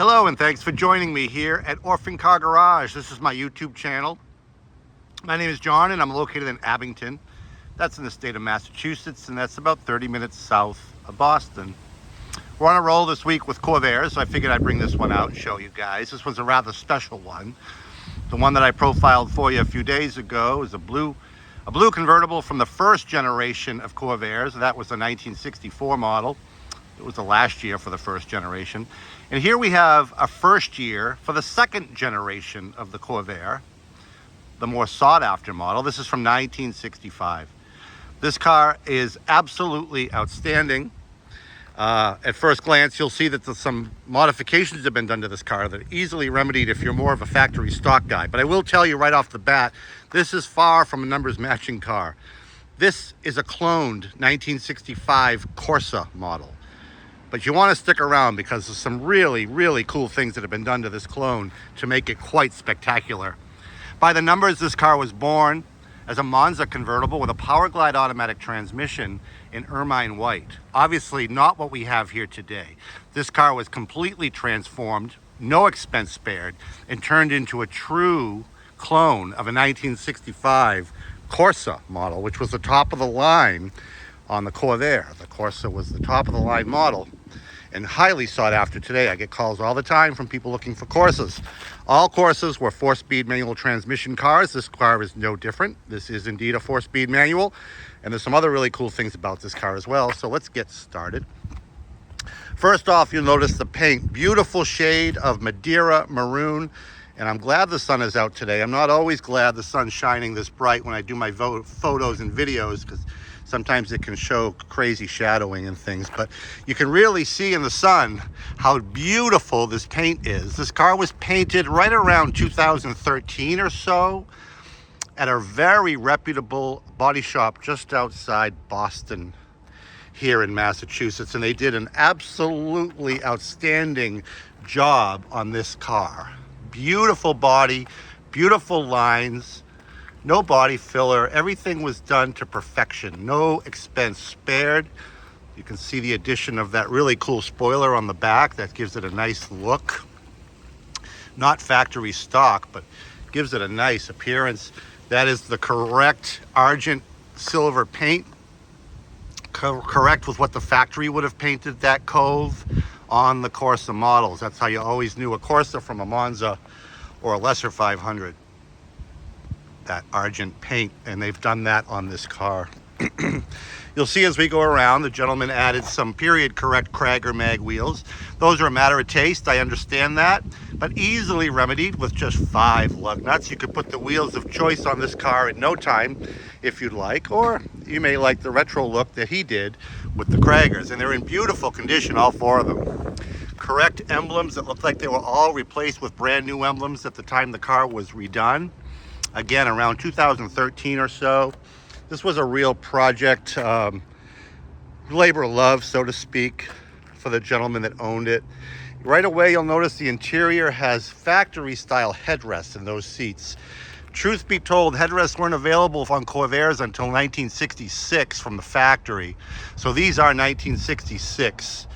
Hello and thanks for joining me here at Orphan Car Garage. This is my YouTube channel. My name is John and I'm located in Abington. That's in the state of Massachusetts, and that's about 30 minutes south of Boston. We're on a roll this week with Corvair, so I figured I'd bring this one out and show you guys. This one's a rather special one. The one that I profiled for you a few days ago is a blue convertible from the first generation of Corvairs. That was the 1964 model. It was the last year for the first generation. And here we have a first year for the second generation of the Corvair, the more sought after model. This is from 1965. This car is absolutely outstanding. At first glance, you'll see that some modifications have been done to this car that are easily remedied if you're more of a factory stock guy. But I will tell you right off the bat, this is far from a numbers matching car. This is a cloned 1965 Corsa model. But you want to stick around because there's some really, really cool things that have been done to this clone to make it quite spectacular. By the numbers, this car was born as a Monza convertible with a Power Glide automatic transmission in ermine white. Obviously not what we have here today. This car was completely transformed, no expense spared, and turned into a true clone of a 1965 Corsa model, which was the top of the line on the Corvair. The Corsa was the top of the line model and highly sought after today. I get calls all the time from people looking for Corsas. All Corsas were 4-speed manual transmission cars. This car is no different. This is indeed a 4-speed manual, and there's some other really cool things about this car as well. So let's get started. First off, you'll notice the paint. Beautiful shade of Madeira maroon, and I'm glad the sun is out today. I'm not always glad the sun's shining this bright when I do my photos and videos, because sometimes it can show crazy shadowing and things, but you can really see in the sun how beautiful this paint is. This car was painted right around 2013 or so at a very reputable body shop just outside Boston here in Massachusetts, and they did an absolutely outstanding job on this car. Beautiful body, beautiful lines, no body filler. Everything was done to perfection. No expense spared. You can see the addition of that really cool spoiler on the back. That gives it a nice look. Not factory stock, but gives it a nice appearance. That is the correct argent silver paint. Correct with what the factory would have painted that cove on the Corsa models. That's how you always knew a Corsa from a Monza or a lesser 500. That argent paint, and they've done that on this car. You'll see as we go around, the gentleman added some period correct Krager mag wheels. Those are a matter of taste, I understand that, but easily remedied with just 5 lug nuts. You could put the wheels of choice on this car in no time if you'd like, or you may like the retro look that he did with the Kragers, and they're in beautiful condition, all 4 of them. Correct emblems that look like they were all replaced with brand new emblems at the time the car was redone. Again, around 2013 or so. This was a real project, labor of love, so to speak, for the gentleman that owned it. Right away, you'll notice the interior has factory-style headrests in those seats. Truth be told, headrests weren't available on Corvairs until 1966 from the factory. So these are 1966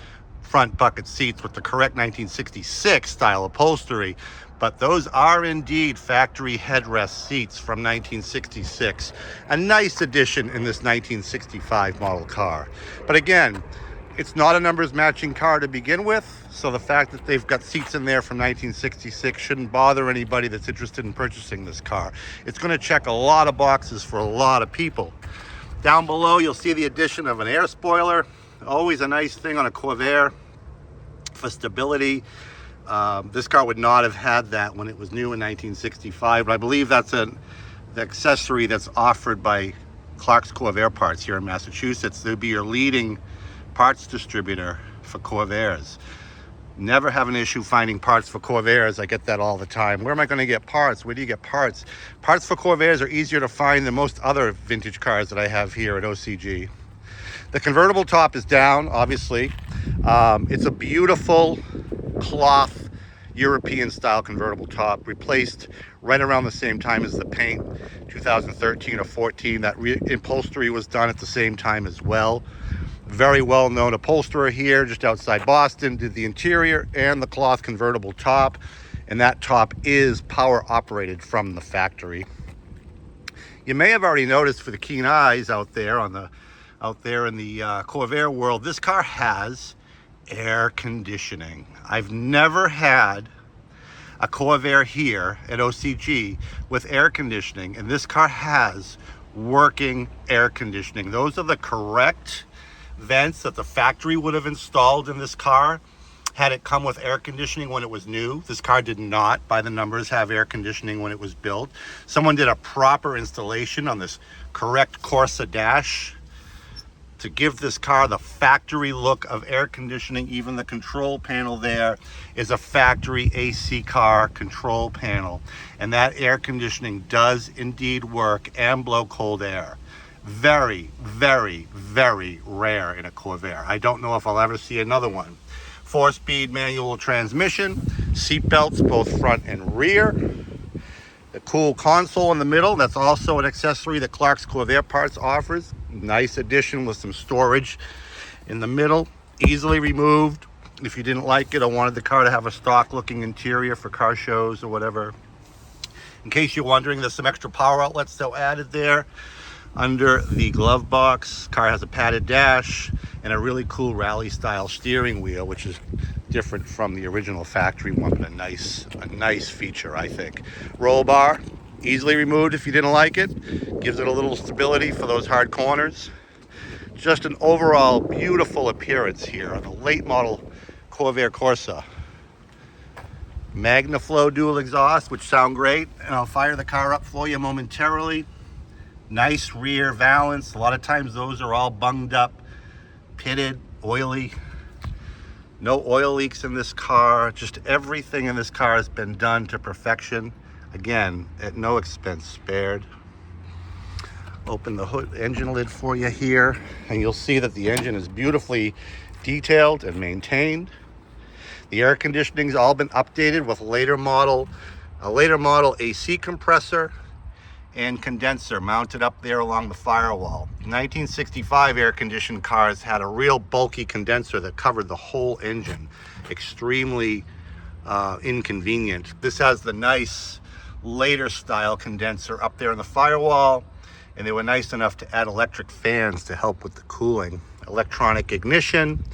front bucket seats with the correct 1966 style upholstery. But those are indeed factory headrest seats from 1966. A nice addition in this 1965 model car. But again, it's not a numbers matching car to begin with, so the fact that they've got seats in there from 1966 shouldn't bother anybody that's interested in purchasing this car. It's going to check a lot of boxes for a lot of people. Down below, you'll see the addition of an air spoiler. Always a nice thing on a Corvair for stability. This car would not have had that when it was new in 1965, but I believe that's the accessory that's offered by Clark's Corvair Parts here in Massachusetts. They'd be your leading parts distributor for Corvairs. Never have an issue finding parts for Corvairs. I get that all the time. Where am I going to get parts? Where do you get parts? Parts for Corvairs are easier to find than most other vintage cars that I have here at OCG. The convertible top is down, obviously. It's a beautiful cloth European style convertible top, replaced right around the same time as the paint, 2013 or 14. That upholstery was done at the same time as well. Very well-known upholsterer here just outside Boston. Did the interior and the cloth convertible top, and that top is power operated from the factory. You may have already noticed, for the keen eyes out there in the Corvair world, this car has air conditioning. I've never had a Corvair here at OCG with air conditioning, and this car has working air conditioning. Those are the correct vents that the factory would have installed in this car had it come with air conditioning when it was new. This car did not, by the numbers, have air conditioning when it was built. Someone did a proper installation on this correct Corsa dash to give this car the factory look of air conditioning. Even the control panel there is a factory AC car control panel, and that air conditioning does indeed work and blow cold air. Very, very, very rare in a Corvair. I don't know if I'll ever see another one. 4-speed manual transmission, seat belts both front and rear. The cool console in the middle, that's also an accessory that Clark's Corvair Parts offers. Nice addition with some storage in the middle, easily removed if you didn't like it or wanted the car to have a stock looking interior for car shows or whatever. In case you're wondering, there's some extra power outlets still added there under the glove box. Car has a padded dash and a really cool rally style steering wheel, which is different from the original factory one, but a nice feature, I think. Roll bar, easily removed if you didn't like it. Gives it a little stability for those hard corners. Just an overall beautiful appearance here on the late model Corvair Corsa. MagnaFlow dual exhaust, which sound great, and I'll fire the car up for you momentarily. Nice rear valance. A lot of times those are all bunged up, pitted, oily. No oil leaks in this car. Just everything in this car has been done to perfection. Again, at no expense spared. Open the hood engine lid for you here, and you'll see that the engine is beautifully detailed and maintained. The air conditioning's all been updated with a later model AC compressor and condenser mounted up there along the firewall. 1965 air-conditioned cars had a real bulky condenser that covered the whole engine. Extremely inconvenient. This has the nice later style condenser up there in the firewall, and they were nice enough to add electric fans to help with the cooling. Electronic ignition.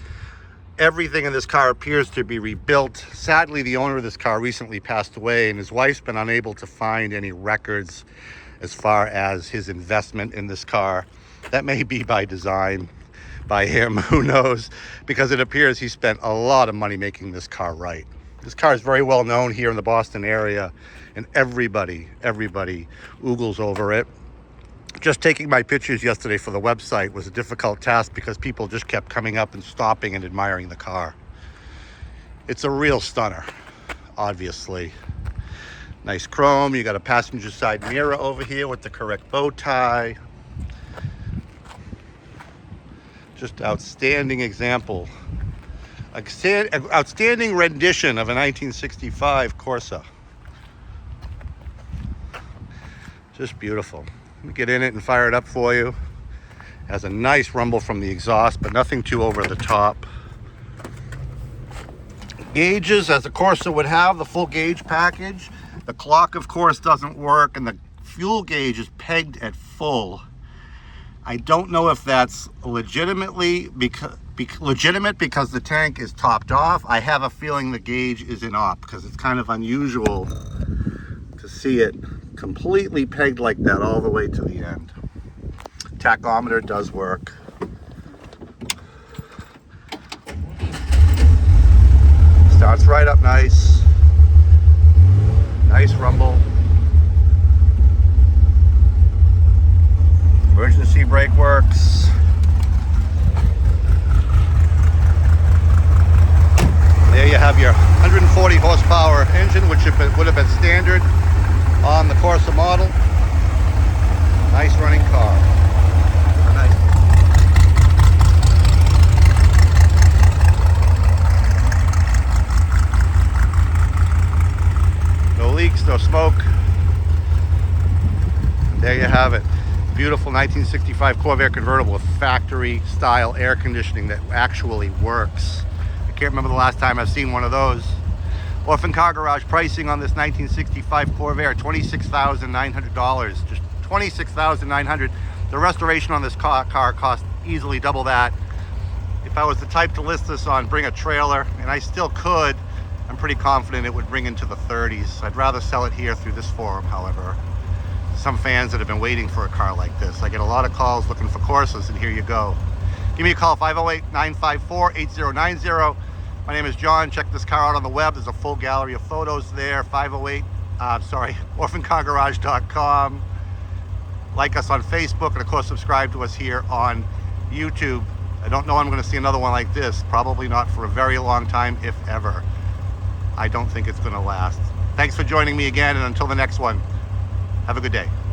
Everything in this car appears to be rebuilt. Sadly, the owner of this car recently passed away, and his wife's been unable to find any records as far as his investment in this car. That may be by design, by him, who knows, because it appears he spent a lot of money making this car right. This car is very well known here in the Boston area, and everybody oogles over it. Just taking my pictures yesterday for the website was a difficult task because people just kept coming up and stopping and admiring the car. It's a real stunner, obviously. Nice chrome. You got a passenger side mirror over here with the correct bow tie. Just outstanding example. Outstanding rendition of a 1965 Corsa. Just beautiful. Let me get in it and fire it up for you. Has a nice rumble from the exhaust, but nothing too over the top. Gauges, as a Corsa would have, the full gauge package. The clock, of course, doesn't work, and the fuel gauge is pegged at full. I don't know if that's legitimate because the tank is topped off. I have a feeling the gauge is in op because it's kind of unusual to see it completely pegged like that all the way to the end. Tachometer does work. Starts right up nice. Nice rumble. Emergency brake works. There you have your 140 horsepower engine, which would have been standard on the Corsa model. Nice running car. Nice. No leaks, no smoke. And there you have it. Beautiful 1965 Corvair convertible with factory style air conditioning that actually works. I can't remember the last time I've seen one of those. Orphan Car Garage pricing on this 1965 Corvair, $26,900. Just $26,900. The restoration on this car cost easily double that. If I was the type to list this on Bring a Trailer, and I still could, I'm pretty confident it would bring into the 30s. I'd rather sell it here through this forum, however. Some fans that have been waiting for a car like this. I get a lot of calls looking for Corsas, and here you go. Give me a call, 508-954-8090. My name is John. Check this car out on the web. There's a full gallery of photos there. orphancargarage.com. Like us on Facebook, and of course subscribe to us here on YouTube. I don't know I'm going to see another one like this. Probably not for a very long time, if ever. I don't think it's going to last. Thanks for joining me again, and until the next one, have a good day.